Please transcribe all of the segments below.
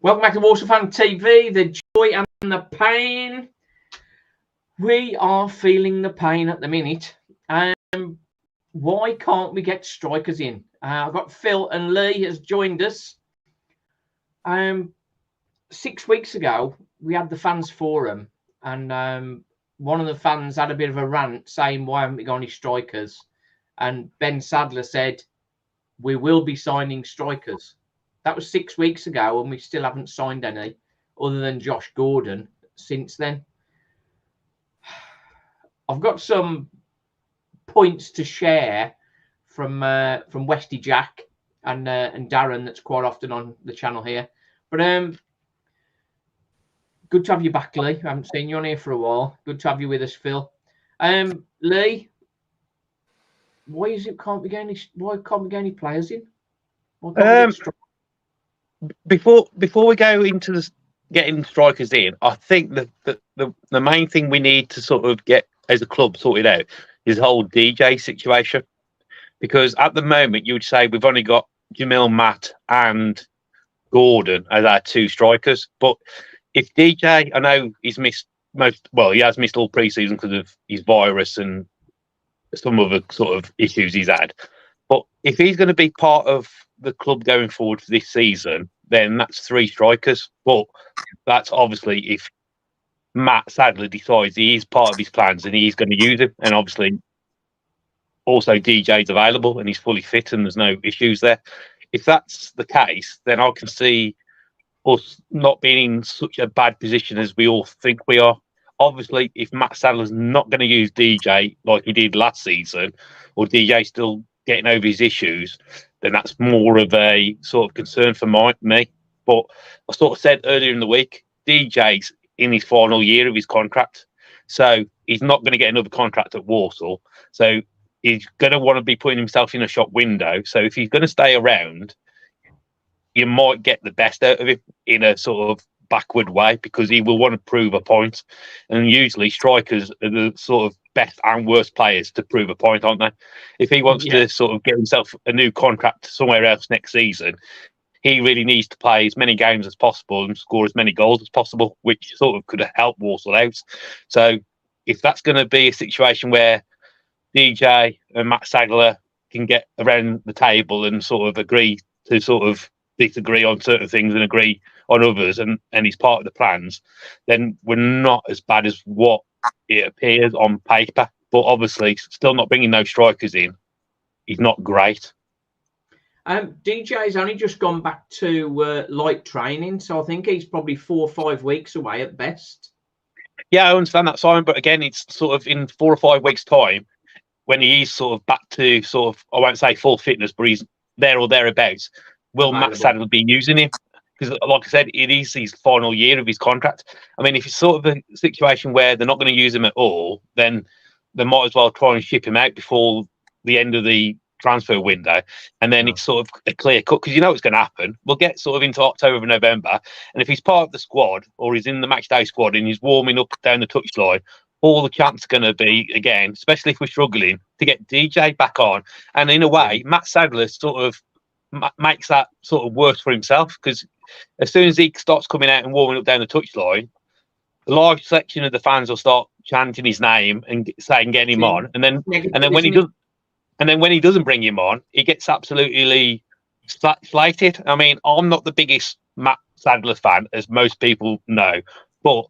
Welcome back to Walsall Fan TV, the joy and the pain. We are feeling the pain at the minute. Why can't we get strikers in? I've got Phil and Lee has joined us. 6 weeks ago, we had the fans forum, and one of the fans had a bit of a rant saying, why haven't we got any strikers? And Ben Sadler said, we will be signing strikers. That was 6 weeks ago, and we still haven't signed any other than Josh Gordon since then. I've got some points to share from Westy Jack and Darren, that's quite often on the channel here. But good to have you back, Lee. I haven't seen you on here for a while. Good to have you with us, Phil. Lee, why can't we get any players in? Before we go into getting strikers in, I think the main thing we need to sort of get as a club sorted out is the whole DJ situation. Because at the moment, you would say we've only got Jamil, Matt, and Gordon as our two strikers. But if DJ, I know he's missed he has missed all pre-season because of his virus and some other sort of issues he's had. But if he's going to be part of the club going forward for this season, then that's three strikers. But that's obviously if Matt Sadler decides he is part of his plans and he's going to use him, and obviously also DJ's available and he's fully fit and there's no issues there. If that's the case, then I can see us not being in such a bad position as we all think we are. Obviously, if Matt Sadler's not going to use DJ like he did last season, or DJ's still getting over his issues, then that's more of a sort of concern for me. But I sort of said earlier in the week, DJ's in his final year of his contract, so he's not going to get another contract at Walsall. So he's going to want to be putting himself in a shop window. So if he's going to stay around, you might get the best out of him in a sort of backward way, because he will want to prove a point. And usually strikers are the sort of best and worst players to prove a point, aren't they? If he wants to sort of get himself a new contract somewhere else next season, he really needs to play as many games as possible and score as many goals as possible, which sort of could help Walsall out. So if that's going to be a situation where DJ and Matt Sadler can get around the table and sort of agree to sort of disagree on certain things and agree on others, and he's part of the plans, then we're not as bad as what it appears on paper. But obviously, still not bringing those strikers in, he's not great. DJ's only just gone back to light training, so I think he's probably 4 or 5 weeks away at best. Yeah, I understand that, Simon, but again, it's sort of in 4 or 5 weeks' time when he's sort of back to sort of, I won't say full fitness, but he's there or thereabouts. Will Matt Sadler be using him? Because, like I said, it is his final year of his contract. I mean, if it's sort of a situation where they're not going to use him at all, then they might as well try and ship him out before the end of the transfer window. And then it's sort of a clear cut, because you know what's going to happen. We'll get sort of into October and November, and if he's part of the squad or he's in the match day squad and he's warming up down the touchline, all the chance is going to be, again, especially if we're struggling, to get DJ back on. And in a way, Matt Sadler sort of makes that sort of worse for himself, because as soon as he starts coming out and warming up down the touchline, a large section of the fans will start chanting his name and saying get him on, and then when he doesn't bring him on, he gets absolutely slated. I mean, I'm not the biggest Matt Sadler fan, as most people know, but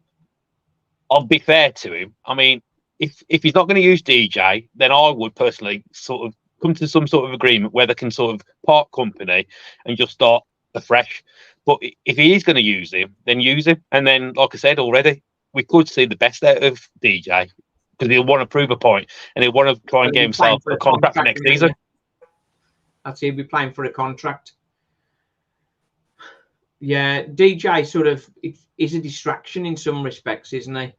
I'll be fair to him. I mean, if he's not going to use DJ, then I would personally sort of come to some sort of agreement where they can sort of part company and just start afresh. But if he is going to use him, then use him. And then, like I said already, we could see the best out of DJ, because he'll want to prove a point and he'll want to try and get himself a contract for next season. That's he'll be playing for a contract. Yeah, DJ sort of is a distraction in some respects, isn't he?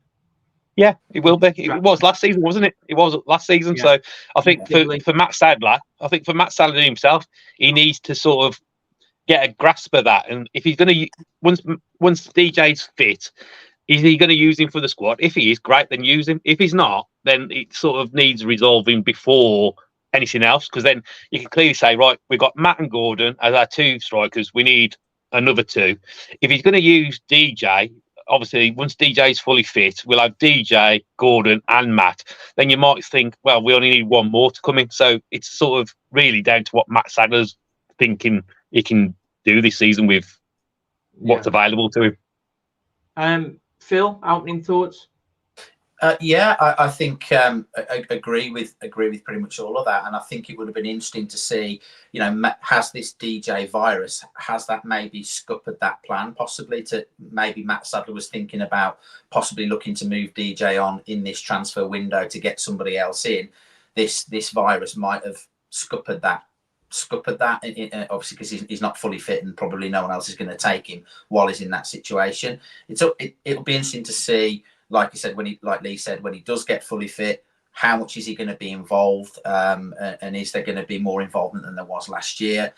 Yeah, it will be. It was last season, wasn't it? It was last season. Yeah. So I think for Matt Sadler, himself, he needs to sort of get a grasp of that. And if he's going to, once DJ's fit, is he going to use him for the squad? If he is, great, then use him. If he's not, then it sort of needs resolving before anything else, because then you can clearly say, right, we've got Matt and Gordon as our two strikers. We need another two. If he's going to use DJ, obviously once DJ is fully fit, we'll have DJ, Gordon, and Matt. Then you might think, well, we only need one more to come in. So it's sort of really down to what Matt Sadler's thinking he can do this season with what's available to him. Phil, opening thoughts? I think I agree with pretty much all of that, and I think it would have been interesting to see, has this DJ virus, has that maybe scuppered that plan possibly? To maybe Matt Sadler was thinking about possibly looking to move DJ on in this transfer window to get somebody else in. This virus might have scuppered that, obviously, because he's not fully fit and probably no one else is going to take him while he's in that situation. It'll be interesting to see. Like you said, like Lee said, when he does get fully fit, how much is he going to be involved? And is there going to be more involvement than there was last year?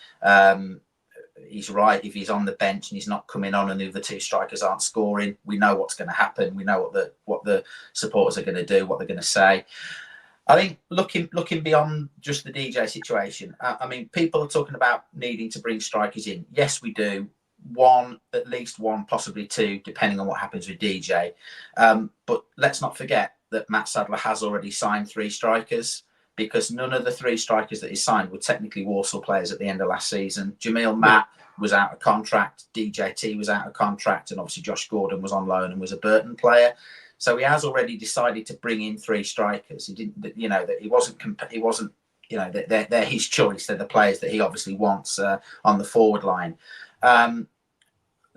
He's right. If he's on the bench and he's not coming on and the other two strikers aren't scoring, we know what's going to happen. We know what the supporters are going to do, what they're going to say. I think looking beyond just the DJ situation, I mean, people are talking about needing to bring strikers in. Yes, we do. At least one, possibly two, depending on what happens with DJ. But let's not forget that Matt Sadler has already signed 3 strikers, because none of the 3 strikers that he signed were technically Walsall players at the end of last season. Jamil Matt was out of contract, DJT was out of contract, and obviously Josh Gordon was on loan and was a Burton player. So he has already decided to bring in 3 strikers. He didn't, that he wasn't, they're his choice. They're the players that he obviously wants on the forward line.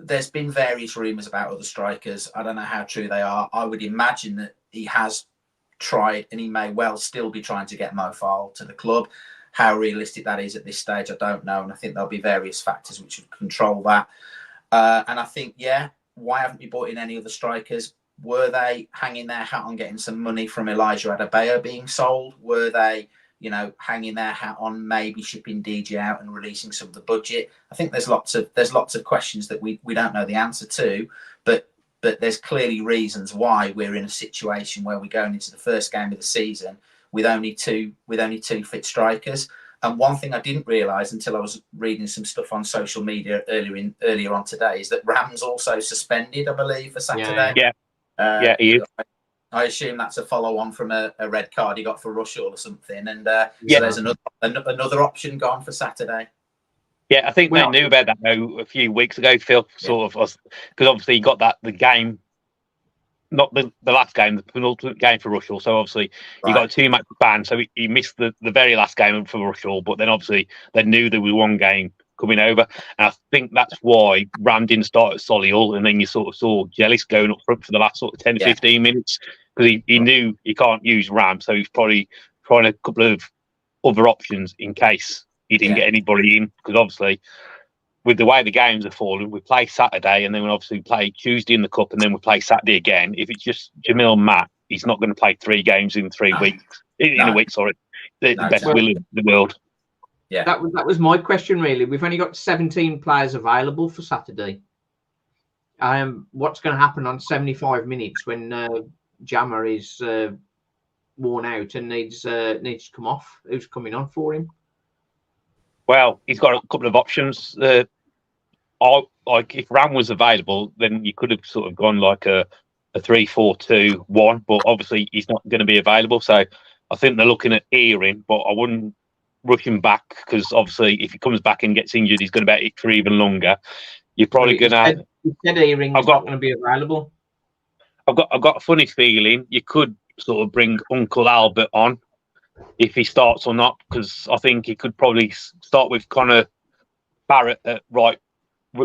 There's been various rumours about other strikers. I don't know how true they are. I would imagine that he has tried, and he may well still be trying to get Mo Farrell to the club. How realistic that is at this stage, I don't know. And I think there'll be various factors which would control that. And I think, why haven't we brought in any other strikers? Were they hanging their hat on getting some money from Elijah Adebayo being sold? Were they hanging their hat on maybe shipping DJ out and releasing some of the budget? I think there's lots of questions that we don't know the answer to, but there's clearly reasons why we're in a situation where we're going into the first game of the season with only two fit strikers. And one thing I didn't realise until I was reading some stuff on social media earlier on today is that Ram's also suspended, I believe, for Saturday. Yeah, he is. I assume that's a follow-on from a red card he got for Russell or something, and so there's another option gone for Saturday. Yeah, I think they knew about that a few weeks ago, Phil. Sort of, because obviously he got the game, not the last game, the penultimate game for Russell. So obviously he got a 2-match ban, so he missed the very last game for Russell. But then obviously they knew there was one game coming over, and I think that's why Ram didn't start at Solihull, and then you sort of saw Jellis going up front for the last sort of 10-15 minutes, because he knew he can't use Ram, so he's probably trying a couple of other options in case he didn't get anybody in, because obviously with the way the games are falling, we play Saturday and then we obviously play Tuesday in the Cup and then we play Saturday again. If it's just Jamil Matt, he's not going to play 3 games in 3 weeks. In a week, sorry. The best will in the world. Yeah, that was my question, really. We've only got 17 players available for Saturday. What's going to happen on 75 minutes when Jammer is worn out and needs to come off? Who's coming on for him? Well, he's got a couple of options. Like if Ram was available, then you could have sort of gone like a 3-4-2-1, but obviously he's not going to be available. So I think they're looking at Earing, but I wouldn't rush him back, because obviously if he comes back and gets injured, he's going to be out for even longer. You're probably going to. You said Earing is not going to be available. I've got a funny feeling you could sort of bring Uncle Albert on if he starts or not, because I think he could probably start with Connor Barrett at right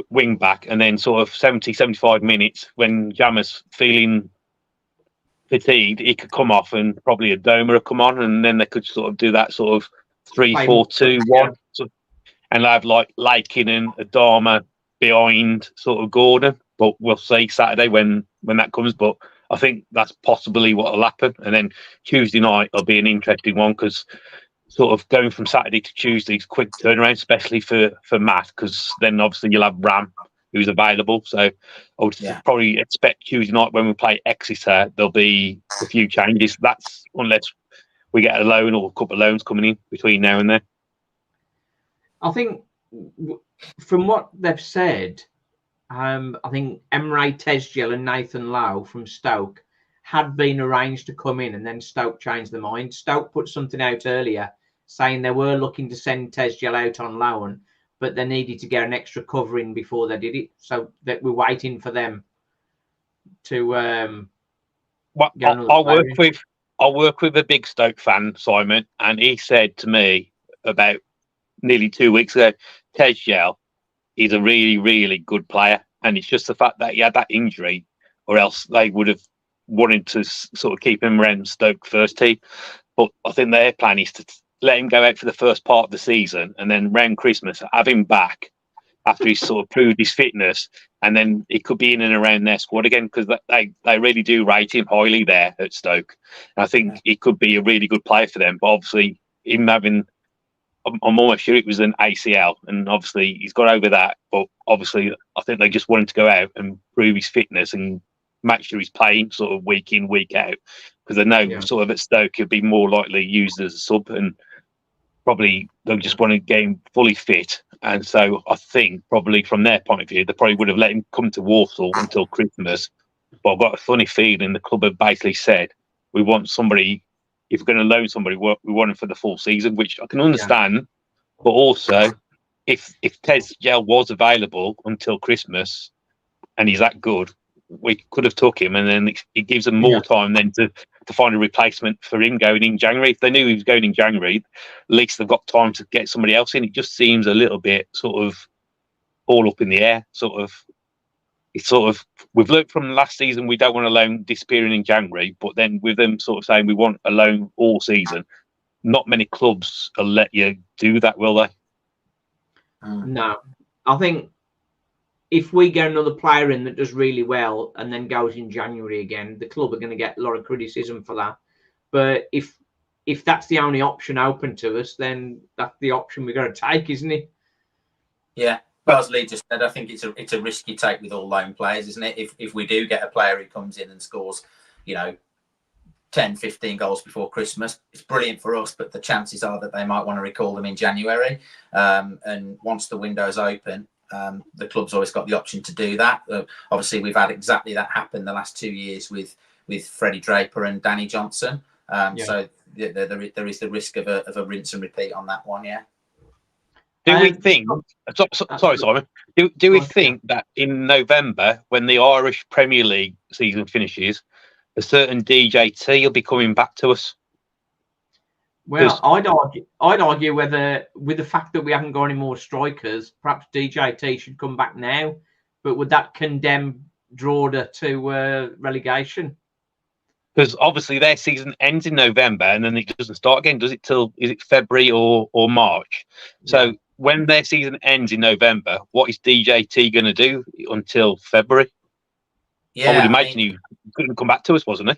wing back, and then sort of 70-75 minutes when Jammer's feeling fatigued, he could come off and probably Adoma would come on, and then they could sort of do that sort of 3-4-2-1, and have like Lakin and Adama behind sort of Gordon. But we'll see Saturday when that comes. But I think that's possibly what will happen. And then Tuesday night will be an interesting one, because sort of going from Saturday to Tuesday is quick turnaround, especially for Matt, because then obviously you'll have Ram who's available. So I would probably expect Tuesday night when we play Exeter, there'll be a few changes. That's unless we get a loan or a couple of loans coming in between now and then. I think from what they've said, I think Emre Tezgel and Nathan Lowe from Stoke had been arranged to come in, and then Stoke changed their mind. Stoke put something out earlier saying they were looking to send Tezgel out on loan, but they needed to get an extra covering before they did it. So that we're waiting for them to get another player in. I work with a big Stoke fan, Simon, and he said to me about nearly 2 weeks ago, Tezgel is a really, really good player, and it's just the fact that he had that injury, or else they would have wanted to sort of keep him around Stoke first team. But I think their plan is to let him go out for the first part of the season, and then around Christmas have him back after he's sort of proved his fitness, and then he could be in and around their squad again, because they really do rate him highly there at Stoke. And I think he could be a really good player for them. But obviously, him having, I'm almost sure it was an ACL, and obviously he's got over that. But obviously, I think they just want him to go out and prove his fitness and make sure he's playing sort of week in, week out, because they know sort of at Stoke he'll be more likely used as a sub, and probably they'll just want to get him fully fit. And so I think probably from their point of view, they probably would have let him come to Walsall until Christmas. But I've got a funny feeling the club have basically said, we want somebody, if we're going to loan somebody, we want him for the full season, which I can understand. Yeah. But also, if Tezgel was available until Christmas and he's that good, we could have took him, and then it gives them more time then to find a replacement for him going in January. If they knew he was going in January, at least they've got time to get somebody else in. It just seems a little bit sort of all up in the air. It's sort of, we've learned from last season we don't want a loan disappearing in January, but then with them sort of saying we want a loan all season, not many clubs will let you do that, will they? No. I think if we get another player in that does really well and then goes in January again, the club are going to get a lot of criticism for that. But if that's the only option open to us, then that's the option we're going to take, isn't it? Yeah. But as Lee just said, I think it's a risk you take with all loan players, isn't it? If we do get a player who comes in and scores, 10, 15 goals before Christmas, it's brilliant for us, but the chances are that they might want to recall them in January. And once the window's open, the club's always got the option to do that. Obviously, we've had exactly that happen the last 2 years with Freddie Draper and Danny Johnson. So there is the risk of a rinse and repeat on that one. Yeah. Do we think? Sorry, Simon. Do we think that in November, when the Irish Premier League season finishes, a certain DJT will be coming back to us? Well, I'd argue whether, with the fact that we haven't got any more strikers, perhaps DJT should come back now. But would that condemn Drogheda to relegation? Because obviously their season ends in November, and then it doesn't start again, does it? Is it February or March? So when their season ends in November, what is DJT going to do until February? Yeah, I would imagine he couldn't come back to us, wasn't he?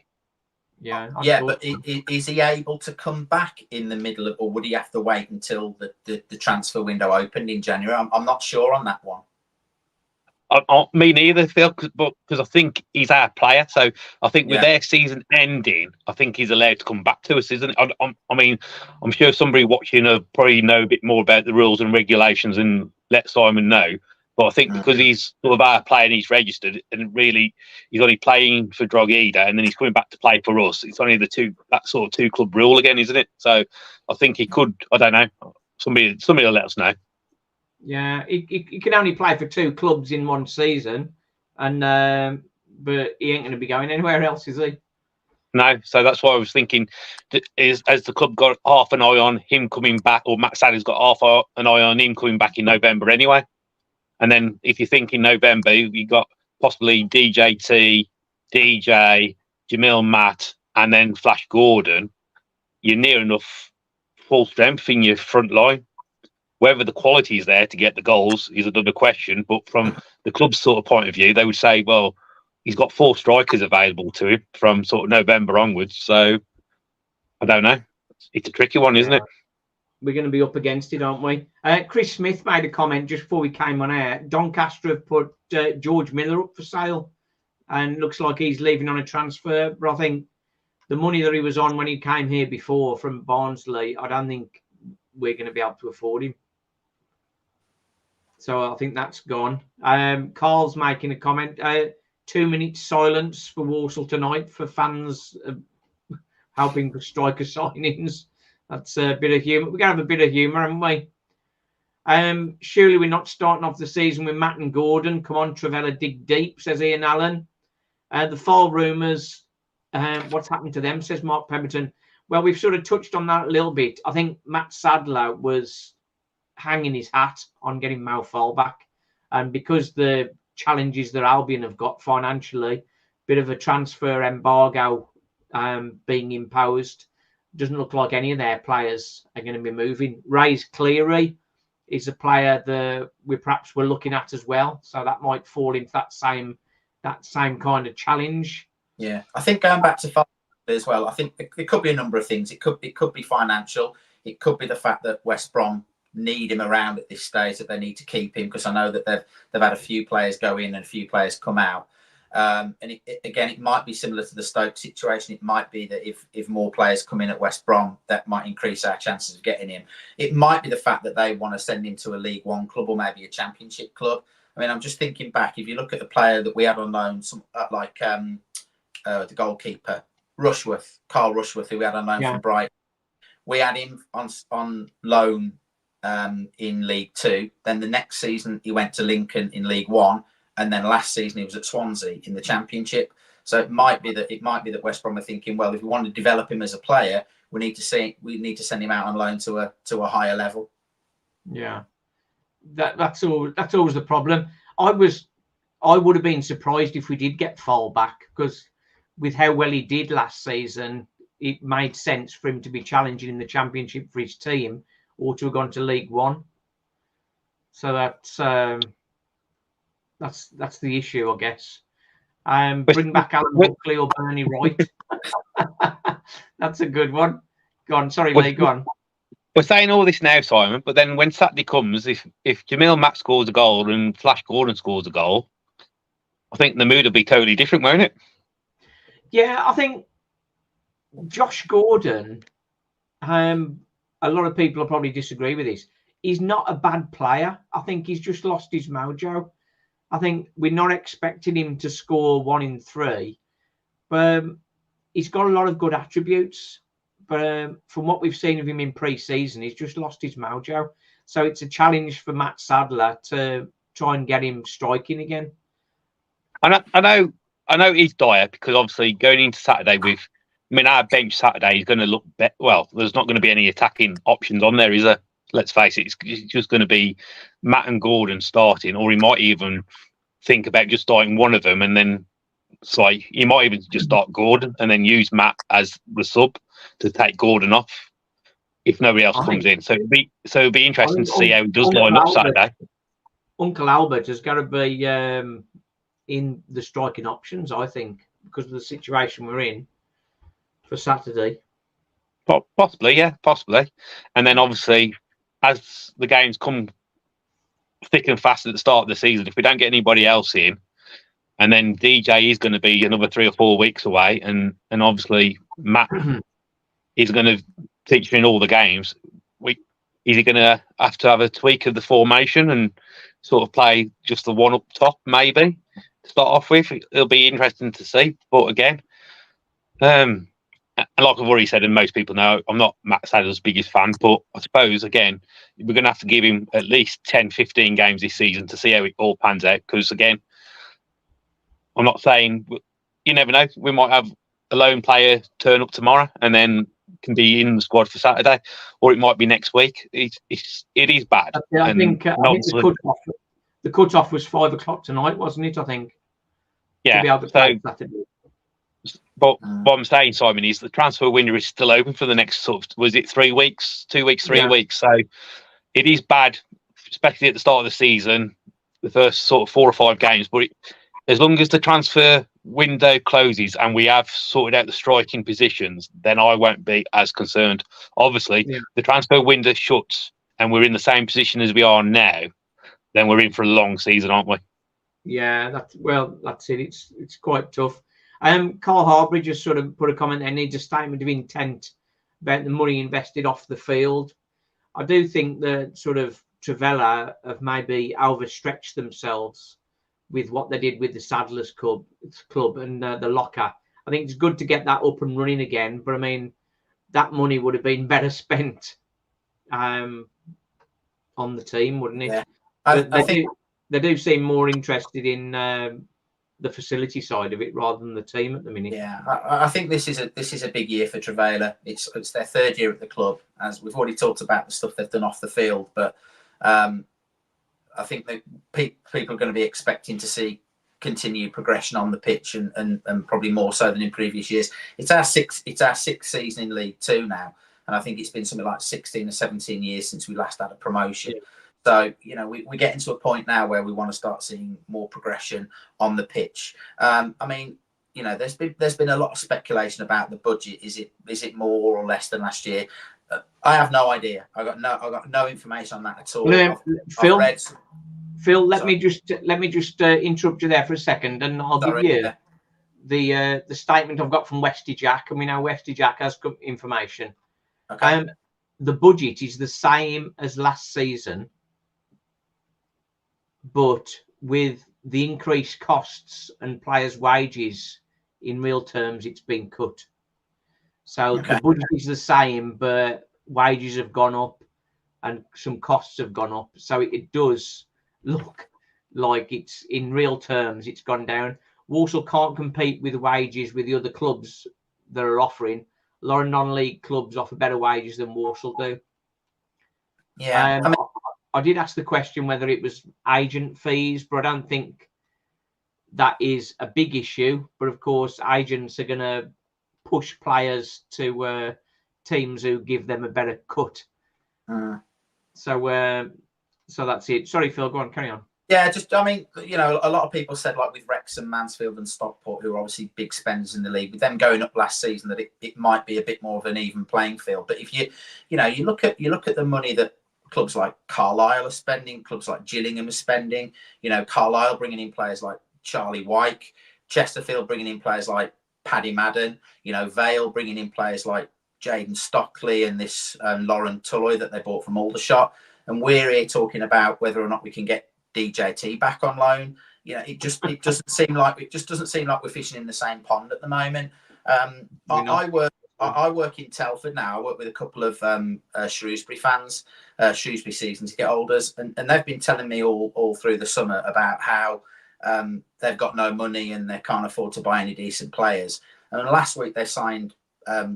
Yeah, but is he able to come back in the middle of, or would he have to wait until the transfer window opened in January? I'm not sure on that one. Me neither, Phil, because I think he's our player. So I think with their season ending, I think he's allowed to come back to us, isn't it? I mean, I'm sure somebody watching will probably know a bit more about the rules and regulations and let Simon know. But I think because he's sort of our player and he's registered, and really he's only playing for Drogheda and then he's coming back to play for us, it's only that sort of two club rule again, isn't it? So I think he could, I don't know, somebody will let us know. Yeah, he can only play for two clubs in one season, and but he ain't going to be going anywhere else, is he? No, so that's why I was thinking, has the club got half an eye on him coming back, or Matt Sadler's got half an eye on him coming back in November anyway? And then if you think in November, you got possibly DJT, DJ, Jamil Matt, and then Flash Gordon, you're near enough full strength in your front line. Whether the quality is there to get the goals is another question. But from the club's sort of point of view, they would say, well, he's got 4 strikers available to him from sort of November onwards. So I don't know. It's a tricky one, isn't it? We're going to be up against it, aren't we? Chris Smith made a comment just before we came on air. Doncaster have put George Miller up for sale, and looks like he's leaving on a transfer. But I think the money that he was on when he came here before from Barnsley, I don't think we're going to be able to afford him. So I think that's gone. Carl's making a comment. 2 minutes silence for Walsall tonight for fans helping for striker signings. That's a bit of humour. We're going to have a bit of humour, haven't we? Surely we're not starting off the season with Matt and Gordon. Come on, Travella, dig deep, says Ian Allen. The fall rumours, what's happened to them, says Mark Pemberton. Well, we've sort of touched on that a little bit. I think Matt Sadler was hanging his hat on getting Mal Fall back. And because the challenges that Albion have got financially, bit of a transfer embargo being imposed, doesn't look like any of their players are going to be moving. Ray's Cleary is a player that we perhaps were looking at as well. So that might fall into that same kind of challenge. Yeah, I think going back to as well, I think it could be a number of things. It could be financial. It could be the fact that West Brom need him around at this stage, that they need to keep him, because I know that they've had a few players go in and a few players come out. And it might be similar to the Stoke situation. It might be that if more players come in at West Brom, that might increase our chances of getting him. It might be the fact that they want to send him to a League One club or maybe a Championship club. I mean, I'm just thinking back. If you look at the player that we had on loan, the goalkeeper, Carl Rushworth, who we had on loan from Brighton. We had him on loan in League Two. Then the next season he went to Lincoln in League One, and then last season he was at Swansea in the Championship. So it might be that West Brom are thinking, well, if we want to develop him as a player, we need to send him out on loan to a higher level. Yeah, that's always the problem. I would have been surprised if we did get Fall back, because with how well he did last season, it made sense for him to be challenging in the Championship for his team, or to have gone to League One. So that's the issue, I guess. Bring back Alan Buckley or Bernie Wright. That's a good one. Go on, sorry, Lee, go on. We're saying all this now, Simon, but then when Saturday comes, if Jamil Matt scores a goal and Flash Gordon scores a goal, I think the mood will be totally different, won't it? Yeah, I think Josh Gordon, a lot of people will probably disagree with this. He's not a bad player. I think he's just lost his mojo. I think we're not expecting him to score 1 in 3, but he's got a lot of good attributes. But from what we've seen of him in pre-season, he's just lost his mojo. So it's a challenge for Matt Sadler to try and get him striking again. I know he's dire, because obviously going into Saturday our bench Saturday is going to look well. There's not going to be any attacking options on there, is there? Let's face it, it's just going to be Matt and Gordon starting, or he might even think about just starting one of them, and then he might even just start Gordon and then use Matt as the sub to take Gordon off if nobody else comes in. So it'll be interesting to see how he does line up Saturday. Uncle Albert has got to be in the striking options, I think, because of the situation we're in for Saturday. Possibly. And then obviously, as the games come thick and fast at the start of the season, if we don't get anybody else in, and then DJ is going to be another 3 or 4 weeks away, and obviously Matt is going to feature in all the games, is he going to have a tweak of the formation and sort of play just the one up top, maybe, to start off with? It'll be interesting to see. But again, and like I've already said, and most people know, I'm not Matt Sadler's biggest fan, but I suppose, again, we're going to have to give him at least 10, 15 games this season to see how it all pans out. Because, again, I'm not saying, you never know, we might have a lone player turn up tomorrow and then can be in the squad for Saturday, or it might be next week. It is bad. I think the cut-off was 5 o'clock tonight, wasn't it? I think. Yeah. To be able to play Saturday. But what I'm saying, Simon, is the transfer window is still open for the next was it 3 weeks, 2 weeks, 3 weeks? So it is bad, especially at the start of the season, the first sort of 4 or 5 games. But as long as the transfer window closes and we have sorted out the striking positions, then I won't be as concerned. Obviously, the transfer window shuts and we're in the same position as we are now, then we're in for a long season, aren't we? Yeah, that's it. It's quite tough. Carl Harbridge just sort of put a comment there, needs a statement of intent about the money invested off the field. I do think that sort of Trevella have maybe overstretched themselves with what they did with the Saddlers Club and the locker. I think it's good to get that up and running again, but I mean, that money would have been better spent on the team, wouldn't it? Yeah. They do seem more interested in the facility side of it rather than the team at the minute. Yeah, I think this is a big year for Trevella. It's their third year at the club, as we've already talked about the stuff they've done off the field, but I think that people are going to be expecting to see continued progression on the pitch, and probably more so than in previous years. It's our sixth season in League Two now, and I think it's been something like 16 or 17 years since we last had a promotion. Yeah. So, you know, we're getting to a point now where we want to start seeing more progression on the pitch. I mean, you know, there's been a lot of speculation about the budget. Is it more or less than last year? I have no idea. I got no information on that at all. Phil, let me just interrupt you there for a second, and I'll give you the statement I've got from Westy Jack, and we know Westy Jack has good information. Okay. The budget is the same as last season, but with the increased costs and players' wages in real terms, it's been cut. So the budget is the same, but wages have gone up and some costs have gone up. So it does look like it's in real terms, it's gone down. Walsall can't compete with wages with the other clubs that are offering. A lot of non-league clubs offer better wages than Walsall do. Yeah. I did ask the question whether it was agent fees, but I don't think that is a big issue. But of course, agents are going to push players to teams who give them a better cut. So that's it. Sorry, Phil, go on, carry on. Yeah, I mean, you know, a lot of people said, like with Wrexham, Mansfield and Stockport, who are obviously big spenders in the league, with them going up last season, that it might be a bit more of an even playing field. But if you look at the money that clubs like Carlisle are spending, clubs like Gillingham are spending, you know, Carlisle bringing in players like Charlie Wyke, Chesterfield bringing in players like Paddy Madden, you know, Vale bringing in players like Jaden Stockley and this Lauren Tulloy that they bought from Aldershot. And we're here talking about whether or not we can get DJT back on loan. You know, it doesn't seem like we're fishing in the same pond at the moment. I work in Telford now. I work with a couple of Shrewsbury fans, Shrewsbury season ticket holders, and they've been telling me all through the summer about how they've got no money and they can't afford to buy any decent players. And last week they signed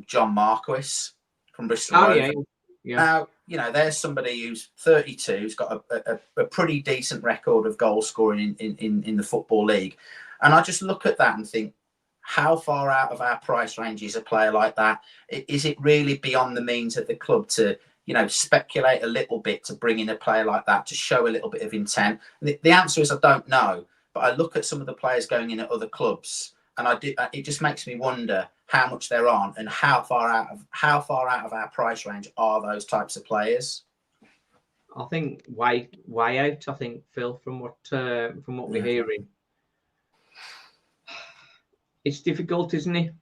John Marquis from Bristol Rovers. Yeah. Now, you know, there's somebody who's 32, who's got a pretty decent record of goal scoring in the Football League. And I just look at that and think, how far out of our price range is a player like that? Is it really beyond the means of the club to, you know, speculate a little bit to bring in a player like that to show a little bit of intent? The answer is I don't know. But I look at some of the players going in at other clubs, and it just makes me wonder how much they're on and how far out of our price range are those types of players. I think way out. I think, Phil, from what we're hearing, it's difficult, isn't it?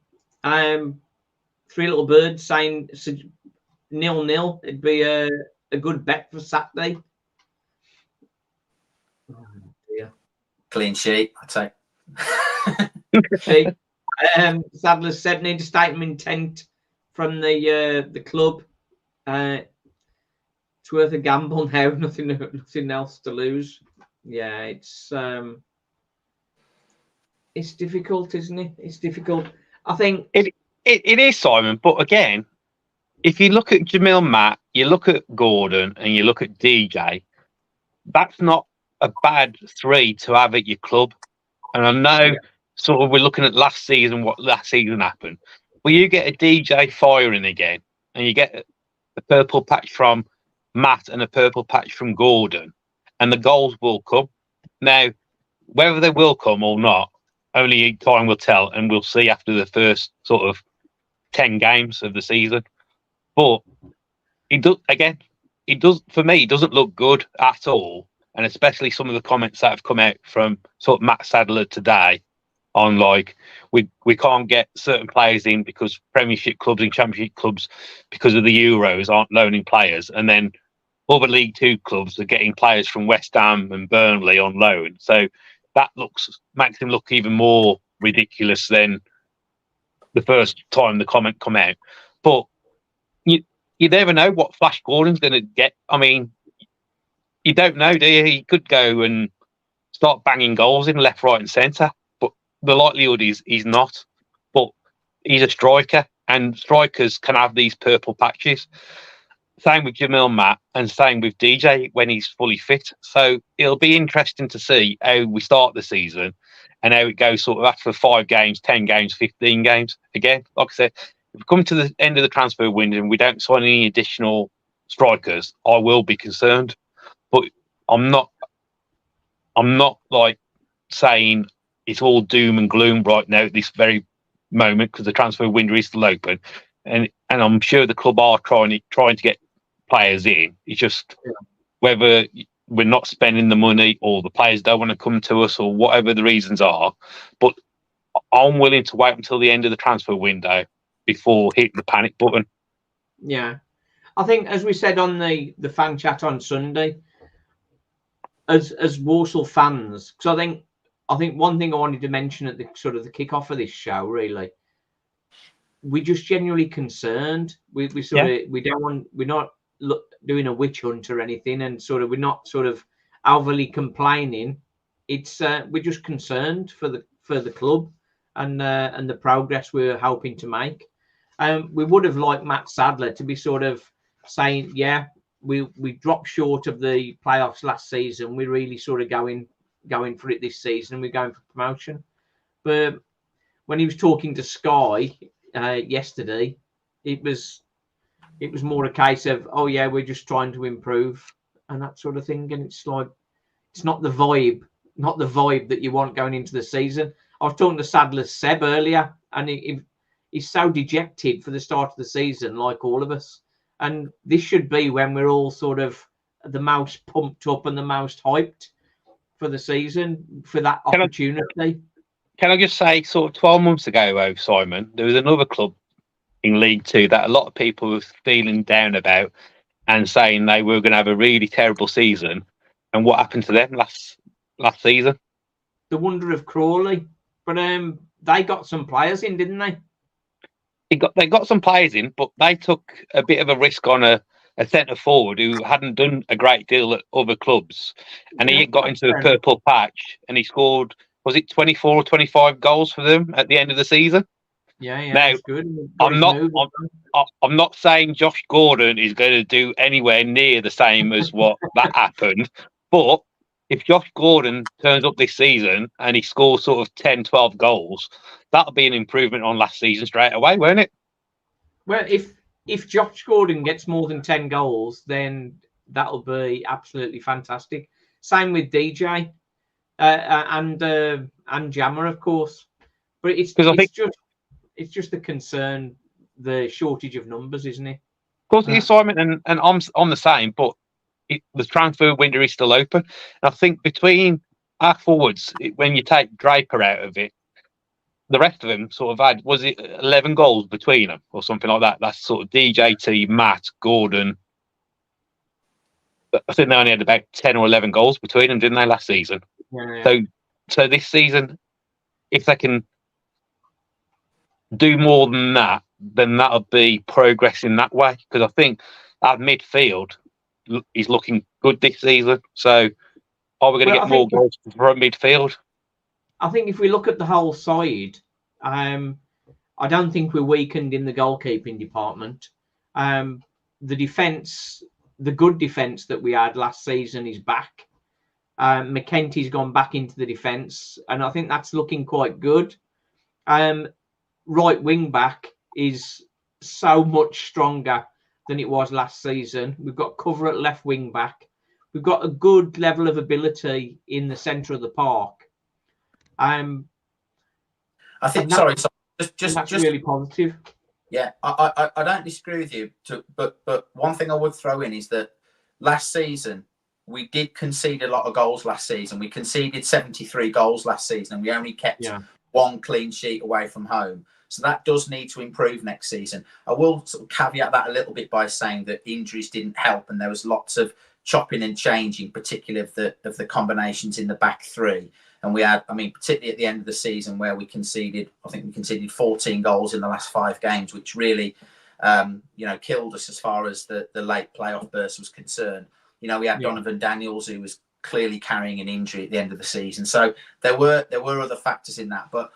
Three Little Birds saying 0-0. It'd be a good bet for Saturday. Oh dear. Clean sheet, I'd say. Sadler said need a statement of intent from the club. It's worth a gamble now. Nothing else to lose. Yeah, it's difficult, isn't it? It's difficult. I think it is, Simon. But again, if you look at Jamil Matt, you look at Gordon, and you look at DJ, that's not a bad three to have at your club. And I know sort of we're looking at last season, what last season happened. Well, you get a DJ firing again, and you get a purple patch from Matt and a purple patch from Gordon, and the goals will come. Now, whether they will come or not, only time will tell, and we'll see after the first sort of 10 games of the season. But it does for me, it doesn't look good at all. And especially some of the comments that have come out from sort of Matt Sadler today on like we can't get certain players in because Premiership clubs and Championship clubs, because of the Euros, aren't loaning players. And then other League Two clubs are getting players from West Ham and Burnley on loan. So that makes him look even more ridiculous than the first time the comment come out. But you never know what Flash Gordon's going to get. I mean, you don't know, do you? He could go and start banging goals in left, right, and centre. But the likelihood is he's not. But he's a striker, and strikers can have these purple patches. Same with Jamil Matt, and same with DJ when he's fully fit. So it'll be interesting to see how we start the season and how it goes sort of after 5 games, 10 games, 15 games. Again, like I said, if we come to the end of the transfer window and we don't sign any additional strikers, I will be concerned. But I'm not like saying it's all doom and gloom right now at this very moment, because the transfer window is still open, and I'm sure the club are trying to get players in. It's just whether we're not spending the money or the players don't want to come to us or whatever the reasons are. But I'm willing to wait until the end of the transfer window before hitting the panic button. Yeah, I think, as we said on the fan chat on Sunday, as Walsall fans, because I think one thing I wanted to mention at the sort of the kickoff of this show, really, we're just genuinely concerned. We don't want, we're not doing a witch hunt or anything, and sort of we're not sort of overly complaining. It's we're just concerned for the club and the progress we're hoping to make. We would have liked Matt Sadler to be sort of saying, yeah, we dropped short of the playoffs last season. We're really sort of going for it this season, and we're going for promotion. But when he was talking to Sky yesterday, it was more a case of, oh yeah, we're just trying to improve and that sort of thing. And it's like, it's not the vibe that you want going into the season. I was talking to Sadler's Seb earlier, and he's so dejected for the start of the season, like all of us. And this should be when we're all sort of the most pumped up and the most hyped for the season, for that opportunity. Can I just say, sort of 12 months ago, Simon, there was another club in League Two that a lot of people were feeling down about and saying they were going to have a really terrible season. And what happened to them last season? The wonder of Crawley. But they got some players in, didn't they? They got some players in, but they took a bit of a risk on a centre forward who hadn't done a great deal at other clubs, and he got into the purple patch, and he scored, was it 24 or 25 goals for them at the end of the season? Yeah, now, that's good. I'm not saying Josh Gordon is going to do anywhere near the same as what that happened, but if Josh Gordon turns up this season and he scores sort of 10, 12 goals, that'll be an improvement on last season straight away, won't it? Well, if Josh Gordon gets more than 10 goals, then that'll be absolutely fantastic. Same with DJ and Jammer, of course. But it's just the concern, the shortage of numbers, isn't it? Of course, it is, Simon, and I'm the same, but the transfer window is still open. And I think between our forwards, when you take Draper out of it, the rest of them sort of had, was it 11 goals between them or something like that? That's sort of DJT, Matt, Gordon. I think they only had about 10 or 11 goals between them, didn't they, last season? Yeah. So this season, if they can do more than that, then that'll be progress in that way. Because I think our midfield is looking good this season. So are we going to get more goals from midfield? I think if we look at the whole side, I don't think we're weakened in the goalkeeping department. The defence, the good defence that we had last season is back. McKenty's gone back into the defence, and I think that's looking quite good. Right wing back is so much stronger than it was last season. We've got cover at left wing back. We've got a good level of ability in the centre of the park. I think that's really positive. Yeah, I don't disagree with you. But one thing I would throw in is that last season we did concede a lot of goals. Last season we conceded 73 goals last season, and we only kept one clean sheet away from home. So that does need to improve next season. I will sort of caveat that a little bit by saying that injuries didn't help, and there was lots of chopping and changing, particularly of the combinations in the back three. And we had, I mean, particularly at the end of the season where we conceded, I think we conceded 14 goals in the last 5 games, which really, killed us as far as the late playoff burst was concerned. We had Donovan Daniels, who was clearly carrying an injury at the end of the season. So there were other factors in that. But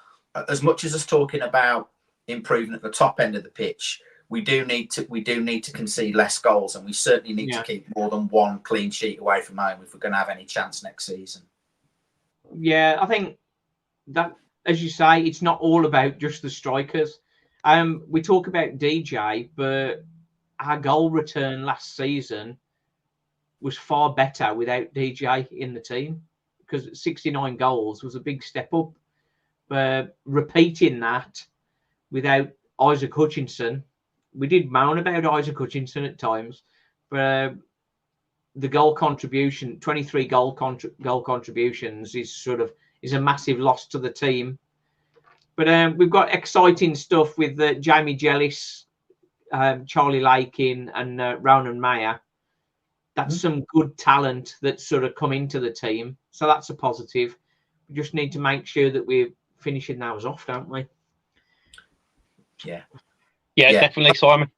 as much as us talking about improving at the top end of the pitch, we do need to concede less goals, and we certainly need to keep more than 1 clean sheet away from home if we're going to have any chance next season. Yeah, I think that, as you say, it's not all about just the strikers. We talk about DJ, but our goal return last season was far better without DJ in the team, because 69 goals was a big step up. But repeating that without Isaac Hutchinson, we did moan about Isaac Hutchinson at times, but the goal contribution, 23 goal contributions, is a massive loss to the team. But we've got exciting stuff with Jamie Jellis, Charlie Lakin, and Ronan Mayer. That's some good talent that's sort of come into the team, so that's a positive. We just need to make sure that we're finishing those off, don't we? Yeah, definitely, Simon.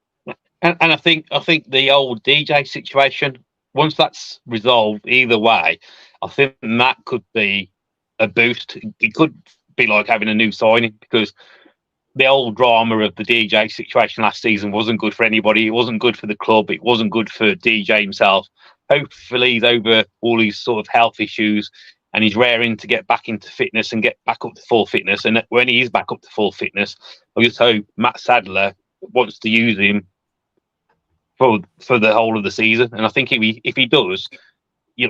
And I think the old DJ situation, once that's resolved, either way, I think that could be a boost. It could be like having a new signing, because the old drama of the DJ situation last season wasn't good for anybody. It wasn't good for the club. It wasn't good for DJ himself. Hopefully he's over all these sort of health issues, and he's raring to get back into fitness and get back up to full fitness. And when he is back up to full fitness, I just hope Matt Sadler wants to use him for the whole of the season. And I think if he does,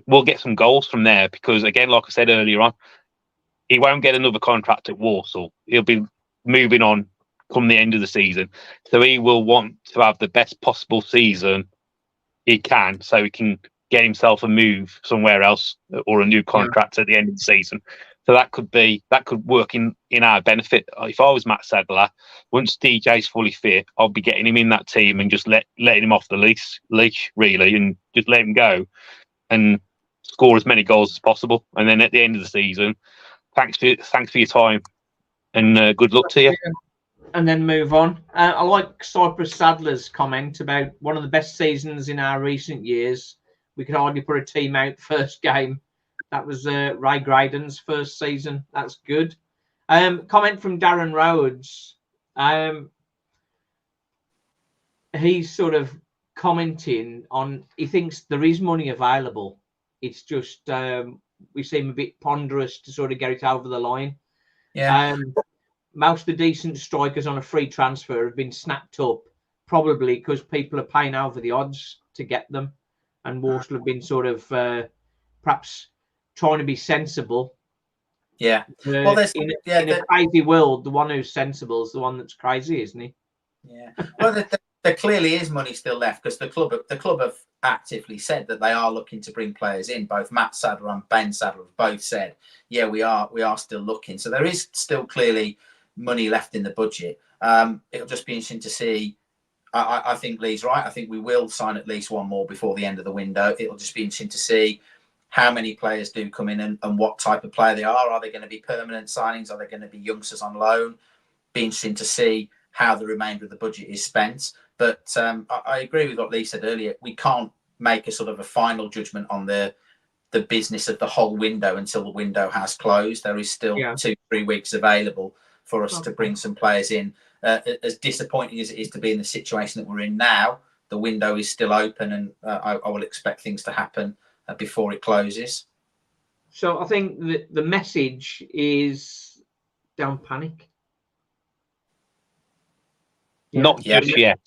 we'll get some goals from there, because, again, like I said earlier on, he won't get another contract at Walsall. He'll be moving on come the end of the season. So he will want to have the best possible season he can, so he can get himself a move somewhere else or a new contract at the end of the season. So that could work in our benefit. If I was Matt Sadler, once DJ's fully fit, I'll be getting him in that team and just letting him off the leash really, and just let him go and score as many goals as possible. And then at the end of the season, thanks for your time, and good luck to you. And then move on. I like Cyprus Sadler's comment about one of the best seasons in our recent years. We could hardly put a team out first game. That was Ray Graydon's first season. That's good. Comment from Darren Rhodes. He's sort of commenting on, he thinks there is money available. It's just we seem a bit ponderous to sort of get it over the line. Yeah. Most of the decent strikers on a free transfer have been snapped up, probably because people are paying over the odds to get them. And Walsall have been sort of perhaps trying to be sensible. Yeah. Well, in a crazy world, the one who's sensible is the one that's crazy, isn't he? Yeah. Well, there clearly is money still left, because the club have actively said that they are looking to bring players in. Both Matt Sadler and Ben Sadler have both said, yeah, we are still looking. So there is still clearly money left in the budget. It'll just be interesting to see. I think Lee's right. I think we will sign at least one more before the end of the window. It'll just be interesting to see how many players do come in and what type of player they are. Are they going to be permanent signings? Are they going to be youngsters on loan? Be interesting to see how the remainder of the budget is spent. But I agree with what Lee said earlier. We can't make a sort of a final judgment on the business of the whole window until the window has closed. There is still 2-3 weeks available for us to bring some players in. As disappointing as it is to be in the situation that we're in now, the window is still open, and I will expect things to happen before it closes. So I think the message is don't panic. Not just yet.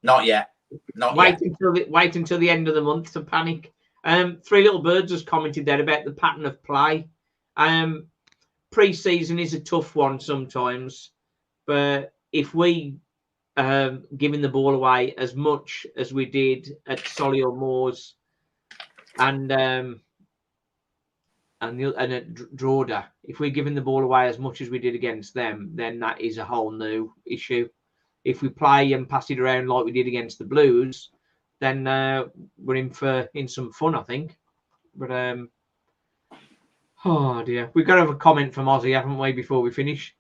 Not yet. Wait until the end of the month to panic. Three Little Birds has commented there about the pattern of play. Pre-season is a tough one sometimes, but if we giving the ball away as much as we did at Solihull Moors and and a Droda. If we're giving the ball away as much as we did against them, then that is a whole new issue. If we play and pass it around like we did against the Blues, then we're in some fun, I think. But oh dear, we've got to have a comment from Ozzy, haven't we, before we finish?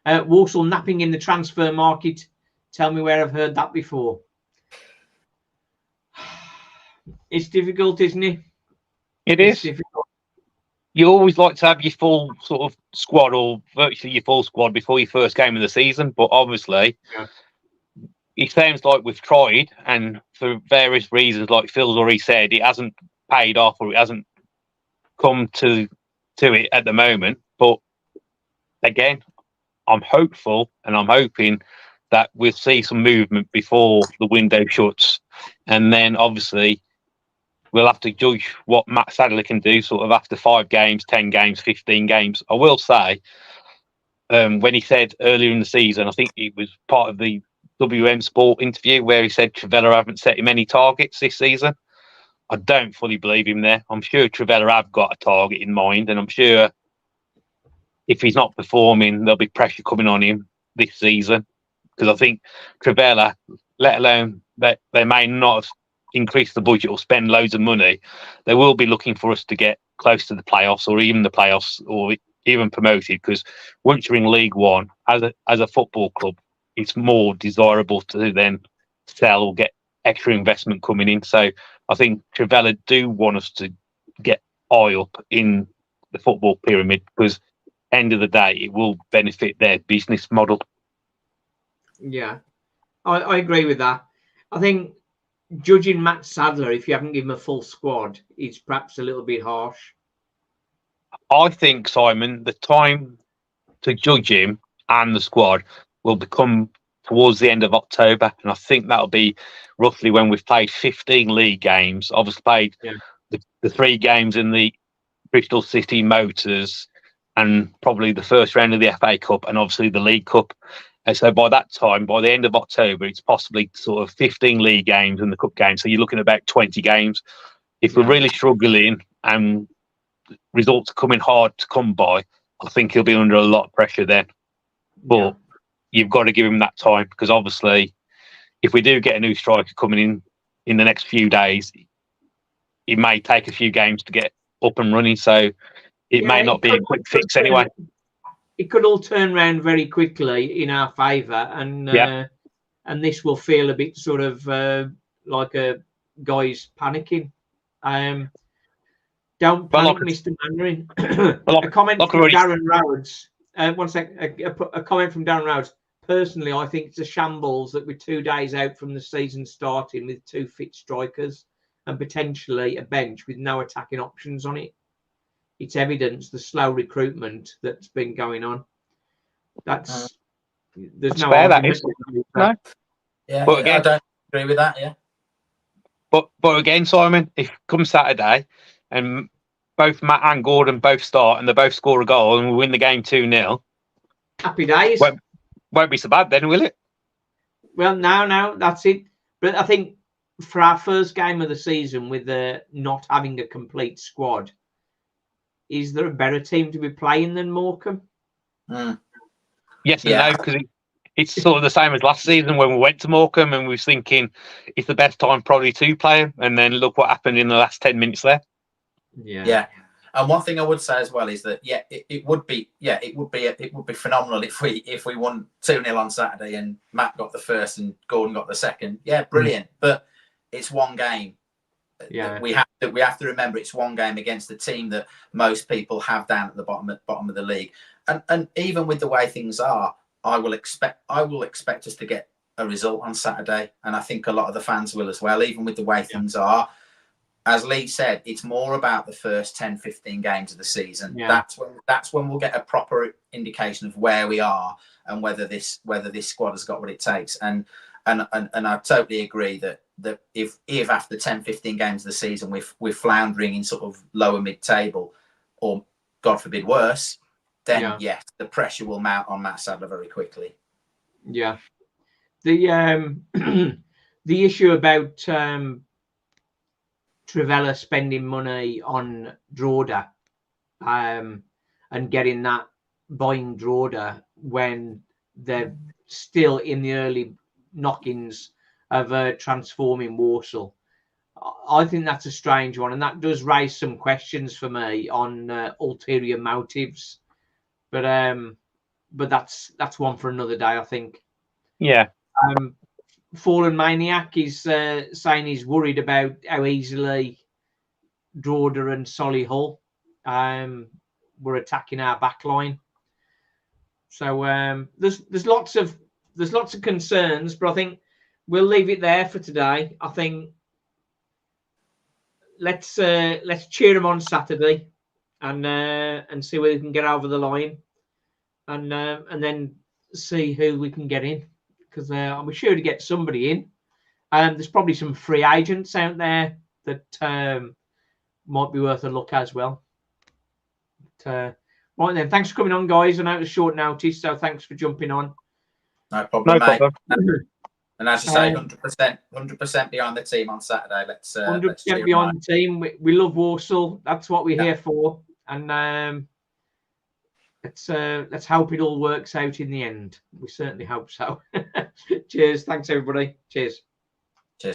Walsall napping in the transfer market. Tell me where I've heard that before. It's difficult, isn't it? It's difficult. You always like to have your full sort of squad, or virtually your full squad, before your first game of the season. But obviously, it sounds like we've tried, and for various reasons, like Phil's already said, it hasn't paid off, or it hasn't come to it at the moment. But again, I'm hopeful, and I'm hoping that we'll see some movement before the window shuts, and then obviously we'll have to judge what Matt Sadler can do sort of after 5 games, 10 games, 15 games. I will say, when he said earlier in the season, I think it was part of the WM Sport interview where he said Trevella haven't set him any targets this season. I don't fully believe him there. I'm sure Trevella have got a target in mind, and I'm sure if he's not performing, there'll be pressure coming on him this season. Because I think Trevella, let alone that they may not have increase the budget or spend loads of money, they will be looking for us to get close to the playoffs, or even the playoffs, or even promoted. Because once you're in League One as a football club, it's more desirable to then sell or get extra investment coming in. So I think Trevella do want us to get high up in the football pyramid, because end of the day it will benefit their business model. Yeah, I agree with that. I think judging Matt Sadler, if you haven't given him a full squad, is perhaps a little bit harsh. I think, Simon, the time to judge him and the squad will become towards the end of October. And I think that'll be roughly when we've played 15 league games. Obviously played the 3 games in the Bristol City Motors, and probably the first round of the FA Cup, and obviously the League Cup. And so by that time, by the end of October, it's possibly sort of 15 league games and the cup games. So you're looking at about 20 games. If we're really struggling and results are coming hard to come by, I think he'll be under a lot of pressure then. But you've got to give him that time, because obviously if we do get a new striker coming in the next few days, it may take a few games to get up and running. So it may not be a quick fix anyway. It could all turn around very quickly in our favour, and this will feel a bit sort of like a guy's panicking. Don't panic, Mr. Mandarin. A comment from Darren Rhodes. One sec. A comment from Darren Rhodes. Personally, I think it's a shambles that we're 2 days out from the season starting with 2 fit strikers and potentially a bench with no attacking options on it. It's evidence the slow recruitment that's been going on. There's no argument. No. Yeah, but again, I don't agree with that. Yeah. But again, Simon, if come Saturday and both Matt and Gordon both start and they both score a goal and we win the game 2-0, happy days. Won't be so bad then, will it? Well, no, that's it. But I think for our first game of the season, with not having a complete squad, is there a better team to be playing than Morecambe? Yes and no, because it's sort of the same as last season when we went to Morecambe and we were thinking it's the best time probably to play him, and then look what happened in the last 10 minutes there. Yeah. And one thing I would say as well is that it would be phenomenal if we won 2-0 on Saturday and Matt got the first and Gordon got the second. Yeah, brilliant. But it's one game. Yeah, we have to remember it's one game against the team that most people have down at the bottom of the league. And even with the way things are, I will expect us to get a result on Saturday, and I think a lot of the fans will as well. Even with the way things are, as Lee said, it's more about the first 10-15 games of the season. That's when we'll get a proper indication of where we are and whether this squad has got what it takes. And I totally agree that if after 10-15 games of the season we're floundering in sort of lower mid-table, or God forbid worse, then the pressure will mount on Matt Sadler very quickly. Yeah, the the issue about Trevella spending money on Droda, and getting that buying Droda when they're still in the early knockings of transforming Walsall. I think that's a strange one, and that does raise some questions for me on ulterior motives. But that's one for another day, I think. Yeah. Fallen Maniac is saying he's worried about how easily Droda and Solihull were attacking our back line. So there's lots of concerns, but I think we'll leave it there for today. I think let's cheer them on Saturday and see whether we can get over the line, and then see who we can get in, because we're sure to get somebody in. There's probably some free agents out there that might be worth a look as well. But, right then, thanks for coming on, guys. I know it was short notice, so thanks for jumping on. No problem, No mate. problem. And as you say, 100% behind the team on Saturday. Let's 100% behind the team. We love Walsall. That's what we're here for. And let's hope it all works out in the end. We certainly hope so. Cheers. Thanks, everybody. Cheers.